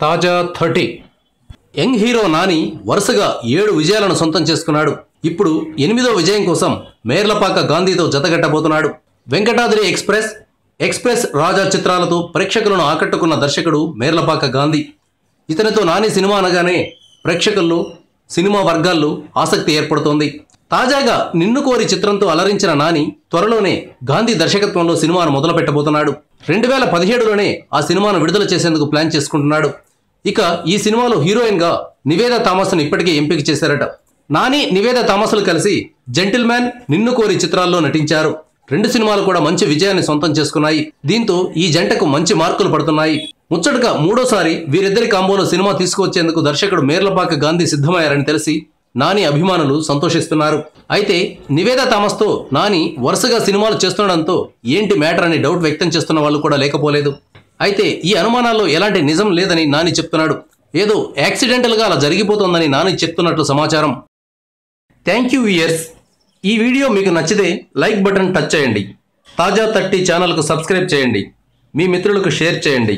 తాజా 30 young hero Nani వరుసగా 7 విజయాలను సొంతం చేసుకున్నాడు. ఇప్పుడు 8వ విజయం కోసం మేర్లపాక గాంధీతో జతగట్టబోతున్నాడు. వెంకటాద్రి ఎక్స్ప్రెస్ రాజా చిత్రాలతో ప్రేక్షకులను ఆకట్టుకున్న దర్శకుడు మేర్లపాక గాంధీ. ఇతనితో నాని సినిమా అనగానే ప్రేక్షకుల్లో సినిమా వర్గాల్లో ఆసక్తి ఏర్పడుతోంది. తాజాగా నిన్ను కోరి చిత్రంతో అలరించిన నాని త్వరలోనే గాంధీ దర్శకత్వంలో సినిమాను మొదలు పెట్టబోతున్నాడు. 2017లోనే ఆ సినిమాను విడుదల చేసేందుకు ప్లాన్ చేసుకుంటున్నాడు. ఇక ఈ సినిమాలో హీరోయిన్ గా నివేదా థామస్ను ఇప్పటికే ఎంపిక చేశారట. నాని, నివేదా థామస్లు కలిసి జెంటిల్మ్యాన్, నిన్ను కోరి చిత్రాల్లో నటించారు. 2 సినిమాలు కూడా మంచి విజయాన్ని సొంతం చేసుకున్నాయి. దీంతో ఈ జంటకు మంచి మార్కులు పడుతున్నాయి. ముచ్చటగా 3వసారి వీరిద్దరి కాంబోలో సినిమా తీసుకువచ్చేందుకు దర్శకుడు మేర్లపాక గాంధీ సిద్ధమయ్యారని తెలిసి నాని అభిమానులు సంతోషిస్తున్నారు. అయితే నివేదా థామస్తో నాని వరుసగా సినిమాలు చేస్తుండడంతో ఏంటి మ్యాటర్ అని డౌట్ వ్యక్తం చేస్తున్న వాళ్ళు కూడా లేకపోలేదు. అయితే ఈ అనుమానాల్లో ఎలాంటి నిజం లేదని నాని చెప్తున్నాడు. ఏదో యాక్సిడెంటల్గా అలా జరిగిపోతోందని నాని చెప్తున్నట్లు సమాచారం. Thank you viewers. ఈ వీడియో మీకు నచ్చితే లైక్ బటన్ టచ్ చేయండి. తాజా 30 ఛానల్కు సబ్స్క్రైబ్ చేయండి. మీ మిత్రులకు షేర్ చేయండి.